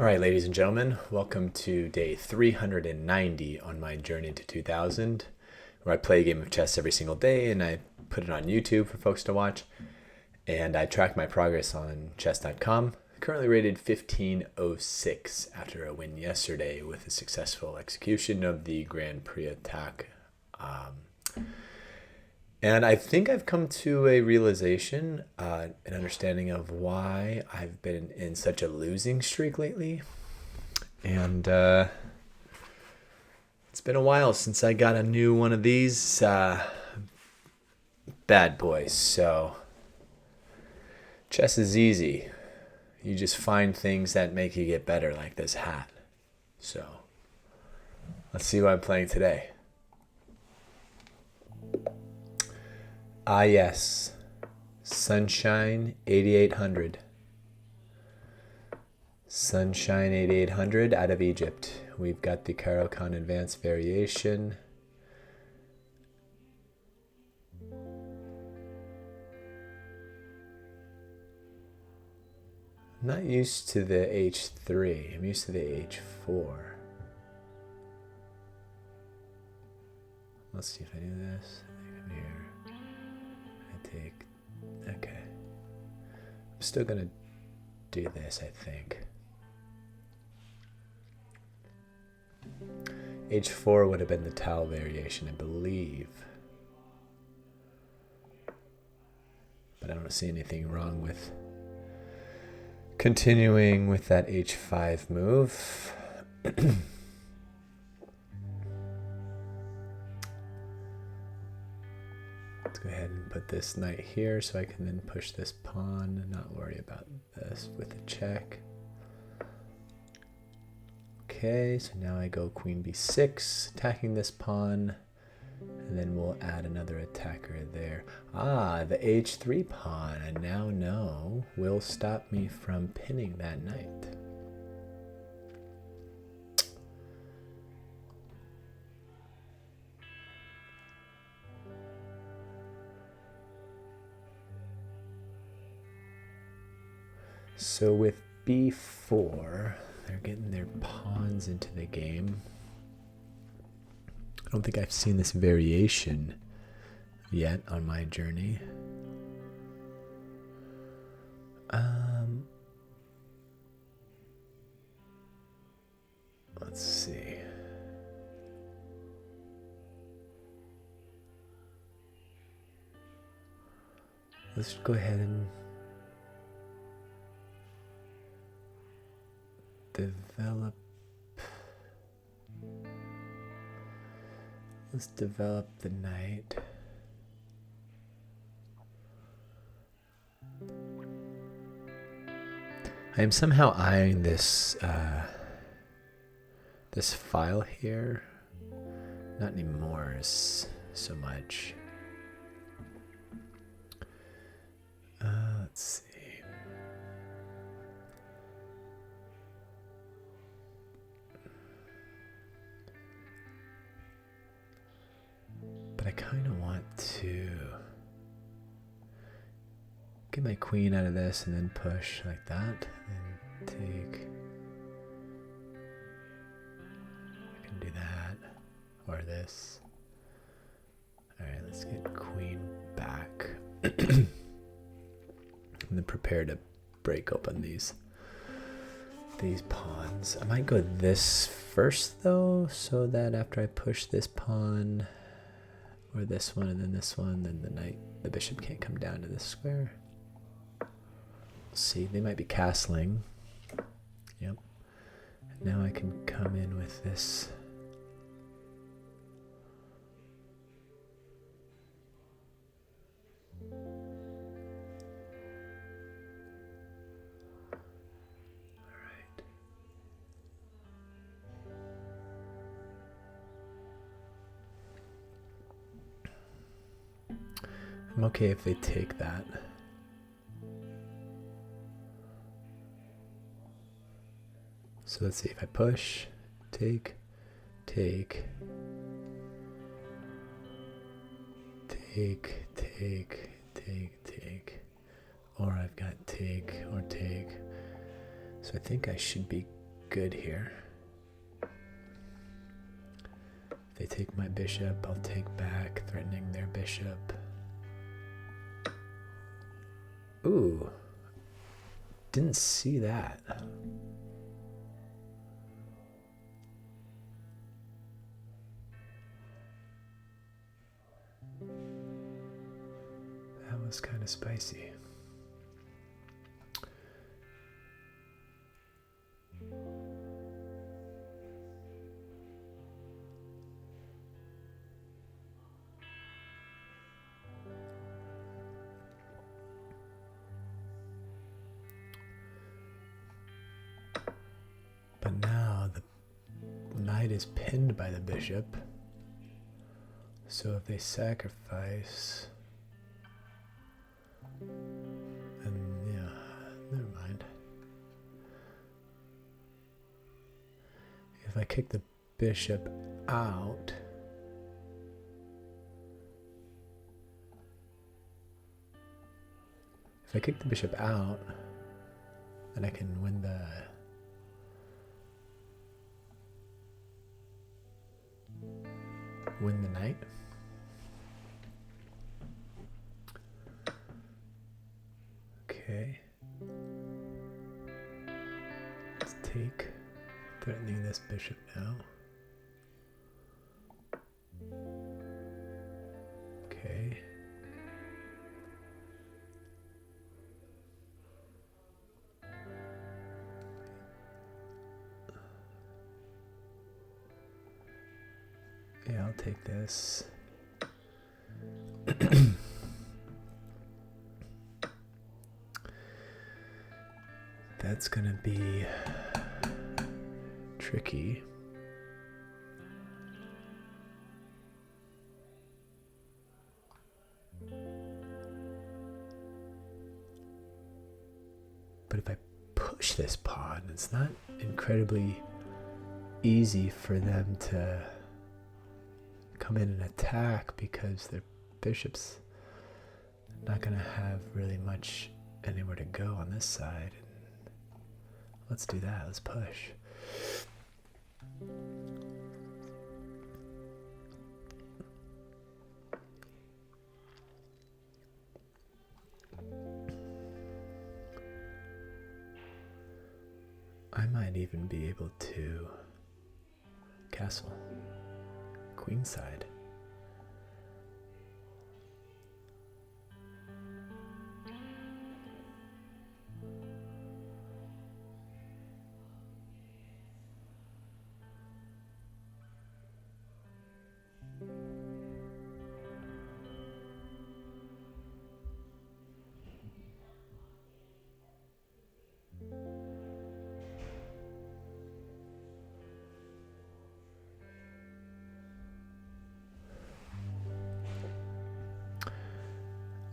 All right, ladies and gentlemen, welcome to day 390 on my journey to 2000, where I play a game of chess every single day and I put it on YouTube for folks to watch. And I track my progress on chess.com. Currently rated 1506 after a win yesterday with a successful execution of the Grand Prix attack. And I think I've come to a realization, an understanding of why I've been in such a losing streak lately. And it's been a while since I got a new one of these bad boys. So chess is easy. You just find things that make you get better, like this hat. So let's see what I'm playing today. Ah, yes. Sunshine 8800. Sunshine 8800 out of Egypt. We've got the Caro-Kann advanced variation. I'm not used to the H3. I'm used to the H4. Let's see if I do this. I think I'm here. Okay. I'm still gonna do this, I think. H4 would have been the tau variation, I believe. But I don't see anything wrong with continuing with that H5 move. Let's go ahead and put this knight here so I can then push this pawn and not worry about this with a check. Okay, so now I go queen b6, attacking this pawn, and then we'll add another attacker there. Ah, the h3 pawn, I now know, will stop me from pinning that knight. So with b4, they're getting their pawns into the game. I don't think I've seen this variation yet on my journey. Let's see. Let's go ahead and let's develop the knight. I am somehow eyeing this this file here. Not anymore so much. Let's see. But I kind of want to get my queen out of this and then push like that. And take. I can do that. Or this. Alright, let's get queen back. And then prepare to break open these pawns. I might go this first though, so that after I push this pawn, or this one and then this one, then the bishop can't come down to this square. We'll see, they might be castling. Yep. And now I can come in with this. I'm okay if they take that. So let's see, if I push, take, take, take, take, or I've got take or take. So I think I should be good here. If they take my bishop, I'll take back, threatening their bishop. Ooh. Didn't see that. That was kind of spicy. But now the knight is pinned by the bishop. So if they sacrifice, and yeah, never mind. If I kick the bishop out, then I can win the knight. Okay. Let's take, threatening this bishop now. Okay. Yeah, I'll take this. That's gonna be tricky. But if I push this pawn, it's not incredibly easy for them to come in and attack because their bishop's not going to have really much anywhere to go on this side. Let's do that. Let's push. I might even be able to castle queenside.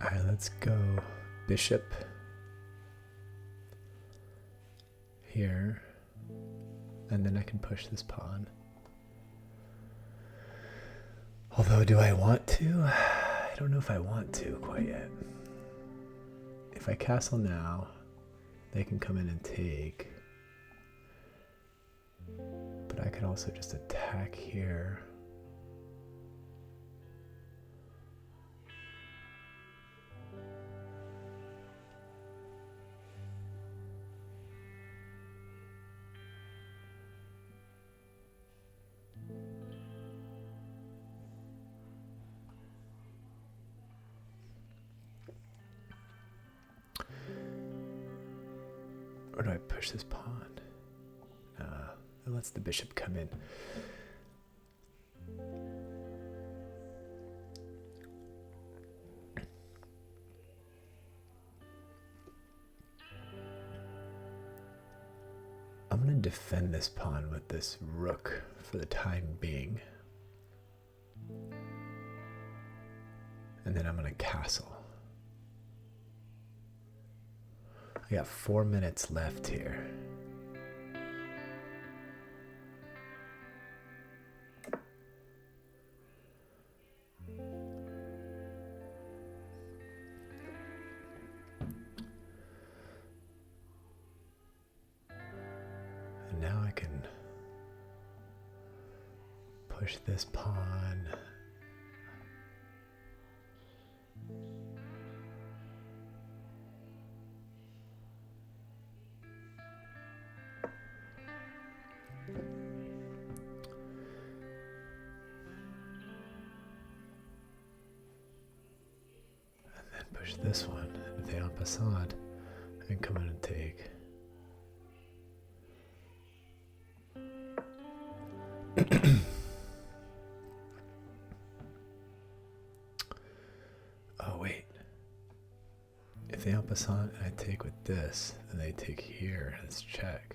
All right, let's go bishop here, and then I can push this pawn. Although, do I want to? I don't know if I want to quite yet. If I castle now, they can come in and take. But I could also just attack here. Or do I push this pawn? It lets the bishop come in. I'm going to defend this pawn with this rook for the time being. And then I'm going to castle. I got 4 minutes left here. now I can push this pawn. Push this one. If they en passant, I can come in and take. Oh wait. If they en passant and I take with this, then they take here. Let's check.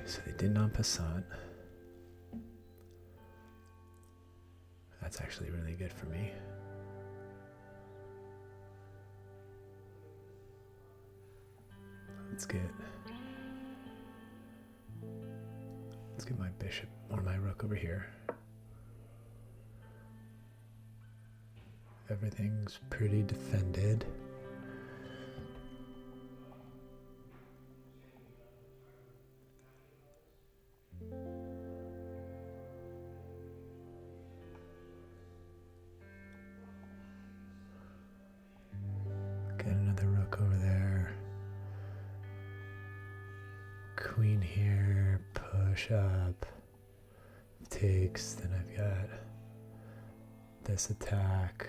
So they did en passant. That's actually really good for me. Let's get my bishop or my rook over here. Everything's pretty defended. Get another rook over there. Queen here, push up. Takes, then I've got this attack.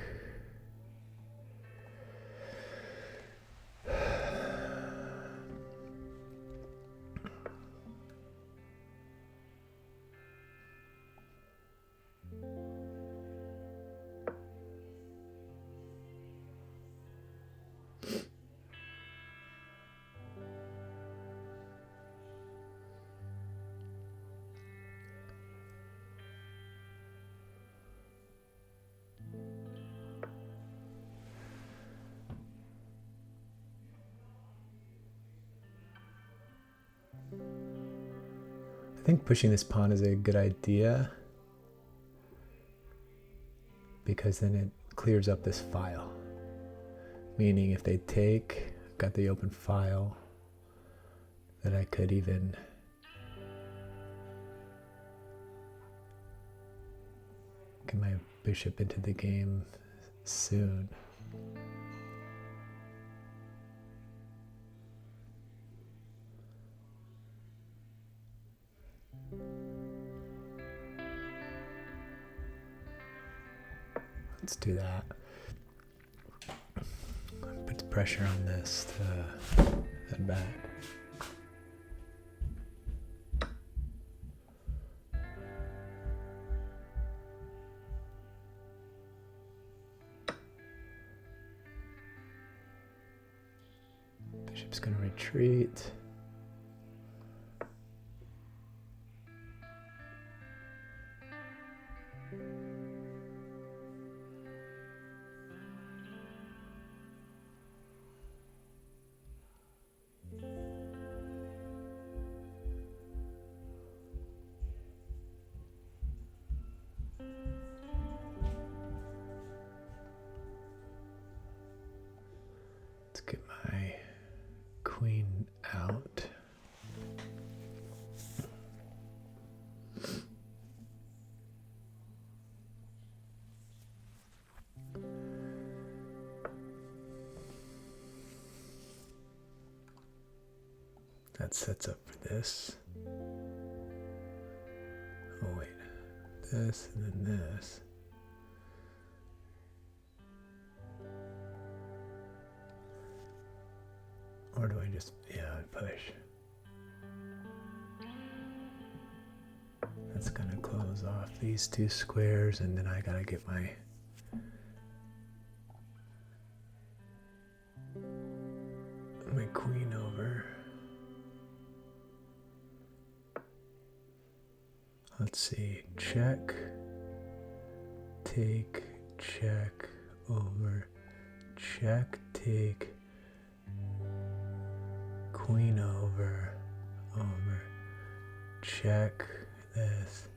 I think pushing this pawn is a good idea because then it clears up this file. Meaning if they take, I've got the open file that I could even get my bishop into the game soon. Let's do that. Puts pressure on this to head back. Bishop's going to retreat. Get my queen out. That sets up for this. Oh wait, this and then this. Or do I just, push? That's gonna close off these two squares, and then I gotta get my queen over. Let's see, check, take, check, over, check, take, queen over, check, this,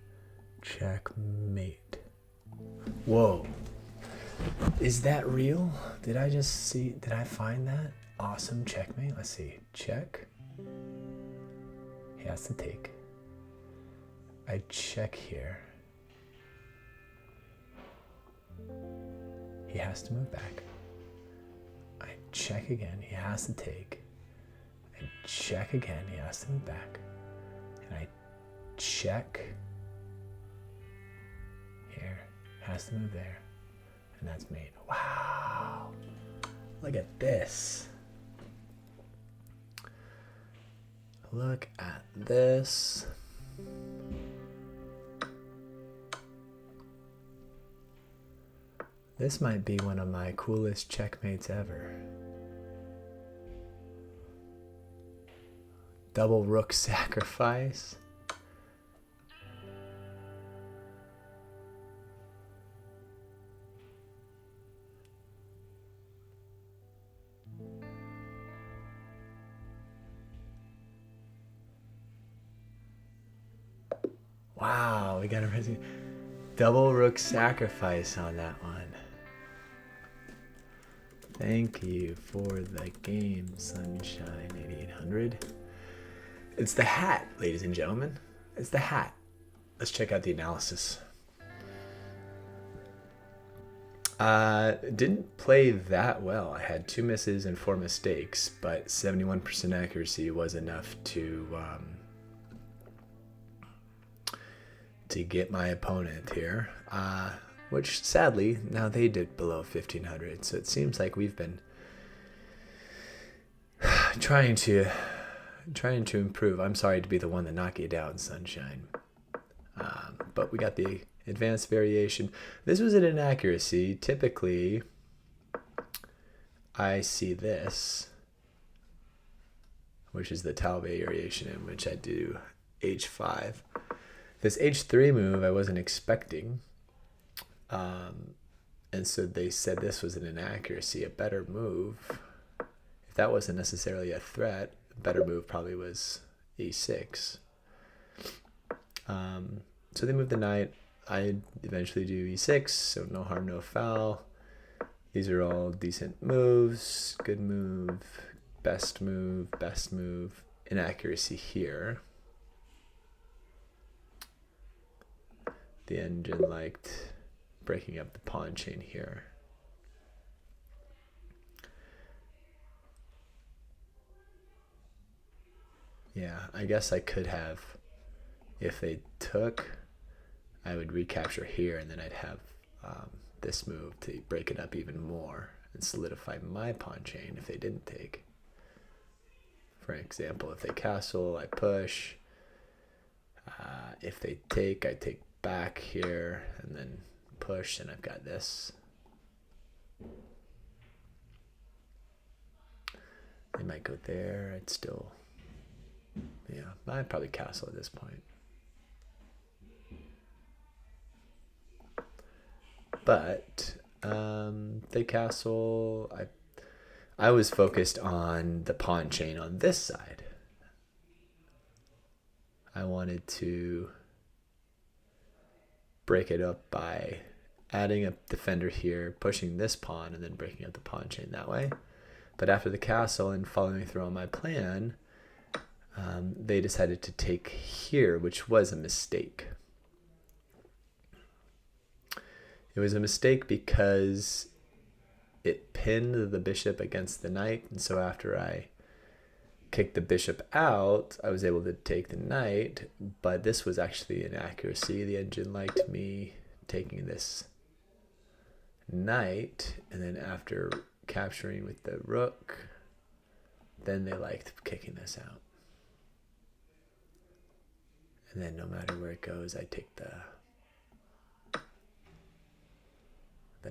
Checkmate. Whoa. Is that real? Did I just see, did I find that? Awesome checkmate. Let's see. Check. He has to take. I check here. He has to move back. I check again. He has to take. I check again. He has to move back. And I check here. Has to move there. And that's mate. Wow. Look at this. Look at this. This might be one of my coolest checkmates ever. Double rook sacrifice. Wow, we got a double rook sacrifice on that one. Thank you for the game, Sunshine 8800. It's the hat, ladies and gentlemen. It's the hat. Let's check out the analysis. Didn't play that well. I had 2 misses and 4 mistakes, but 71% accuracy was enough to get my opponent here. Which sadly, now they did below 1500. So it seems like we've been trying to improve. I'm sorry to be the one that knocked you down, Sunshine. But we got the advanced variation. This was an inaccuracy. Typically, I see this, which is the Taube variation, in which I do h5. This h3 move I wasn't expecting. And so they said this was an inaccuracy, a better move. If that wasn't necessarily a threat, a better move probably was e6. So they moved the knight. I eventually do e6, so no harm, no foul. These are all decent moves. Good move, best move, best move. Inaccuracy here. The engine liked breaking up the pawn chain here. Yeah, I guess I could have, if they took, I would recapture here, and then I'd have this move to break it up even more and solidify my pawn chain if they didn't take. For example, if they castle, I push. If they take, I take back here, and then push, and I've got this. They might go there. I'd still, yeah, I'd probably castle at this point. But they castle. I was focused on the pawn chain on this side. I wanted to break it up by adding a defender here, pushing this pawn, and then breaking up the pawn chain that way. But after the castle and following through on my plan, they decided to take here, which was a mistake. It was a mistake because it pinned the bishop against the knight, and so after I kicked the bishop out, I was able to take the knight, but this was actually an accuracy. The engine liked me taking this knight, and then after capturing with the rook, then they liked kicking this out. And then no matter where it goes, I take the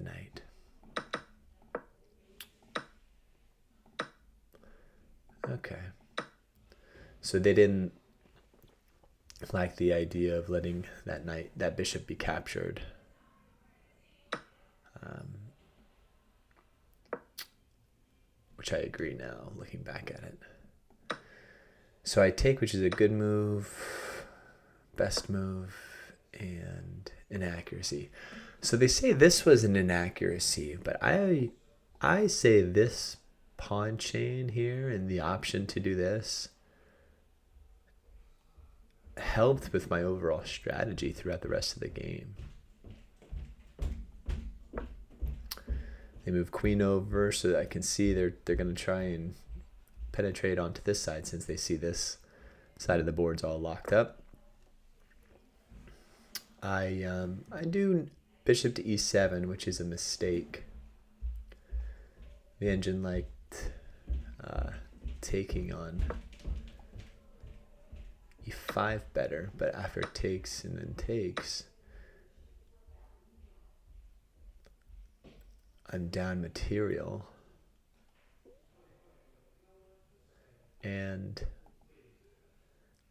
knight. Okay. So they didn't like the idea of letting that bishop be captured. Which I agree now, looking back at it. So I take, which is a good move, best move, and inaccuracy. So they say this was an inaccuracy, but I say this pawn chain here and the option to do this helped with my overall strategy throughout the rest of the game. They move queen over so that I can see they're going to try and penetrate onto this side since they see this side of the board's all locked up. I do bishop to e7, which is a mistake. The engine liked taking on e5 better, but after it takes and then takes, I'm down material. And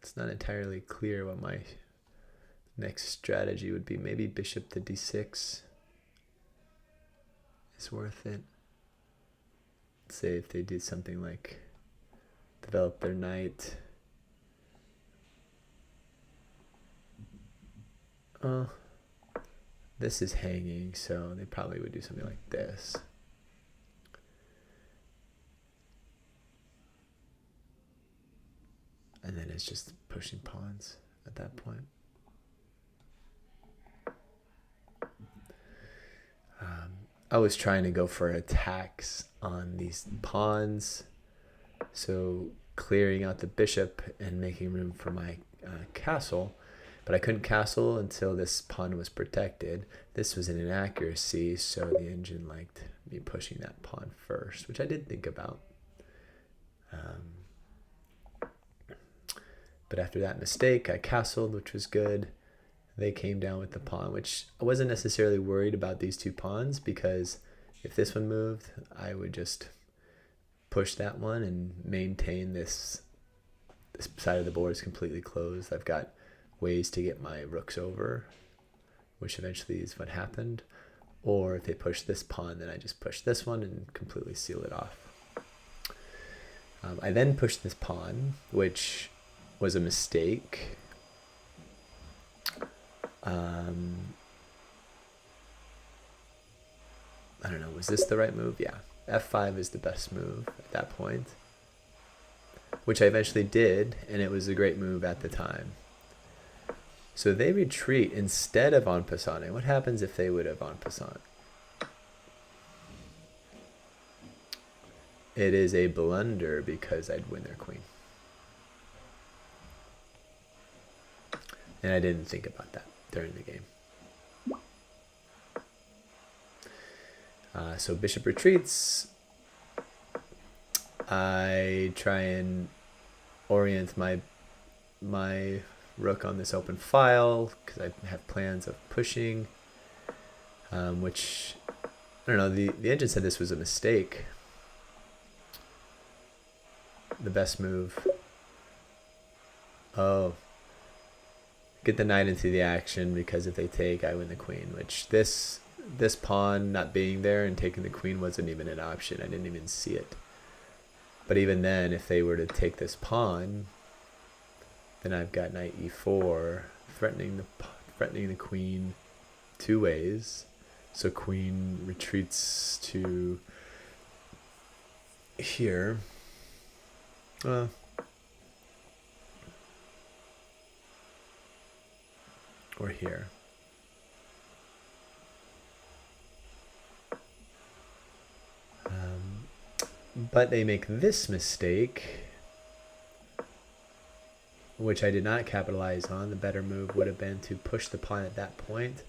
it's not entirely clear what my next strategy would be. Maybe bishop to d6 is worth it. Let's say if they did something like develop their knight. This is hanging, so they probably would do something like this. And then it's just pushing pawns at that point. I was trying to go for attacks on these pawns, so clearing out the bishop and making room for my castle. But I couldn't castle until this pawn was protected. This was an inaccuracy, so the engine liked me pushing that pawn first, which I did think about. But after that mistake, I castled, which was good. They came down with the pawn, which I wasn't necessarily worried about these two pawns, because if this one moved, I would just push that one and maintain this side of the board is completely closed. I've got ways to get my rooks over, which eventually is what happened. Or if they push this pawn, then I just push this one and completely seal it off. I then pushed this pawn, which was a mistake. I don't know, was this the right move? Yeah, f5 is the best move at that point, which I eventually did, and it was a great move at the time. So they retreat instead of en passant. What happens if they would have en passant? It is a blunder because I'd win their queen. And I didn't think about that during the game. So bishop retreats. I try and orient my rook on this open file because I have plans of pushing, which, I don't know, the engine said this was a mistake. The best move. Oh. Get the knight into the action, because if they take, I win the queen, which this pawn not being there and taking the queen wasn't even an option. I didn't even see it. But even then, if they were to take this pawn, then I've got knight e4, threatening the queen two ways. So queen retreats to here. Or here. But they make this mistake, which I did not capitalize on. The better move would have been to push the pawn at that point,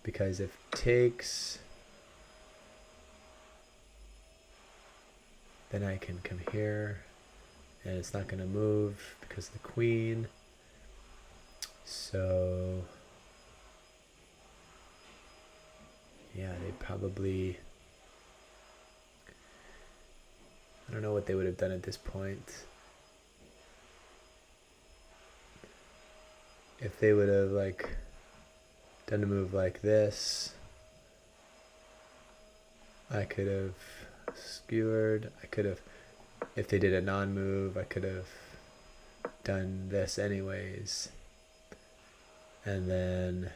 because if takes, then I can come here, and it's not going to move because of the queen. So yeah, they probably, I don't know what they would have done at this point. If they would have like done a move like this, I could have skewered. I could have, if they did a non-move, I could have done this anyways. And then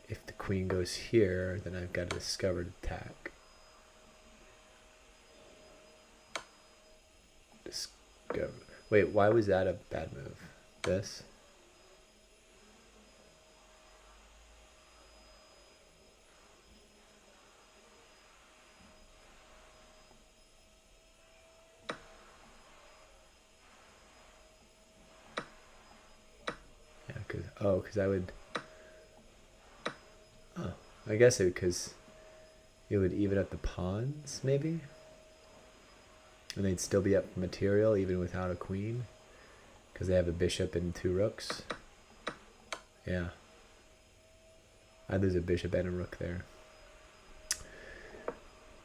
if the queen goes here, then I've got a discovered attack. Discover. Wait, why was that a bad move? This? Yeah, because I would... Oh, I guess because it would even up the pawns, maybe? And they'd still be up for material even without a queen. Because they have a bishop and 2 rooks. Yeah. I'd lose a bishop and a rook there.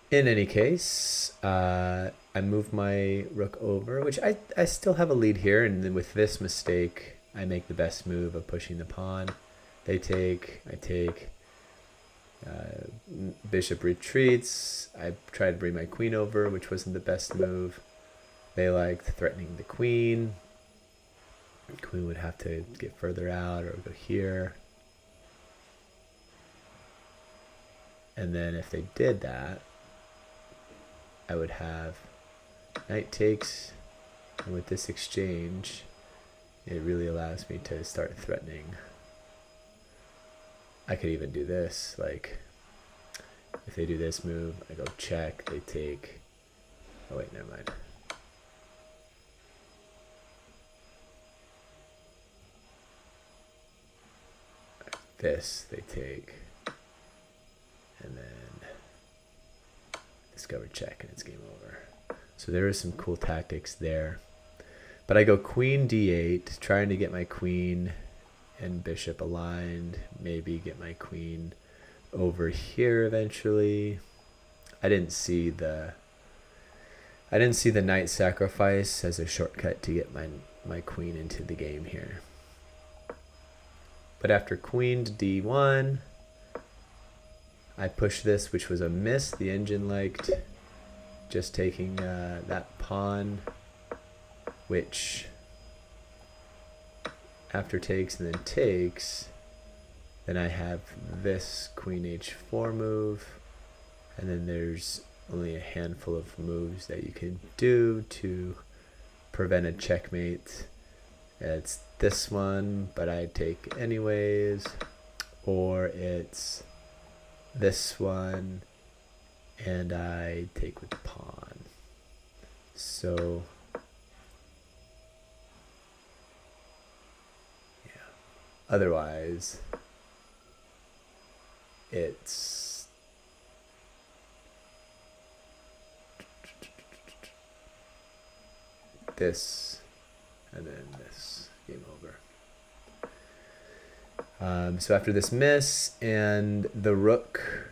In any case, I move my rook over, which I still have a lead here. And then with this mistake, I make the best move of pushing the pawn. They take, I take. Bishop retreats. I tried to bring my queen over, which wasn't the best move. They liked threatening the queen. The queen would have to get further out or go here. And then if they did that, I would have knight takes. And with this exchange, it really allows me to start threatening. I could even do this, like, if they do this move, I go check, they take, oh wait, never mind. This, they take, and then discover check, and it's game over. So there is some cool tactics there. But I go queen d8, trying to get my queen and bishop aligned, maybe get my queen over here eventually. I didn't see the knight sacrifice as a shortcut to get my queen into the game here. But after queen to d1, I push this, which was a miss. The engine liked just taking that pawn, which after takes and then takes, then I have this queen h4 move, and then there's only a handful of moves that you can do to prevent a checkmate. It's this one, but I take anyways, or it's this one, and I take with the pawn. So otherwise, it's this, and then this, game over. So after this miss and the rook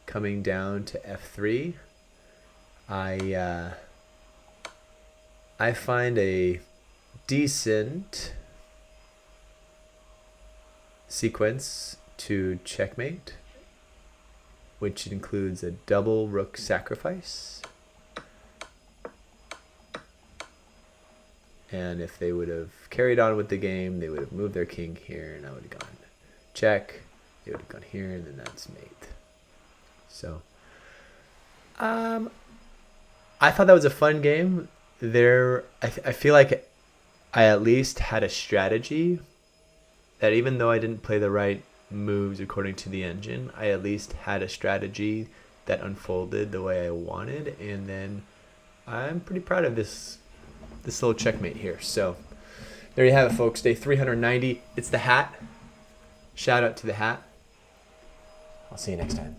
coming down to f3, I find a decent sequence to checkmate, which includes a double rook sacrifice. And if they would have carried on with the game, they would have moved their king here, and I would have gone check. They would have gone here, and then that's mate. So, I thought that was a fun game. I feel like I at least had a strategy that even though I didn't play the right moves according to the engine, I at least had a strategy that unfolded the way I wanted, and then I'm pretty proud of this little checkmate here. So there you have it, folks. Day 390. It's the hat. Shout out to the hat. I'll see you next time.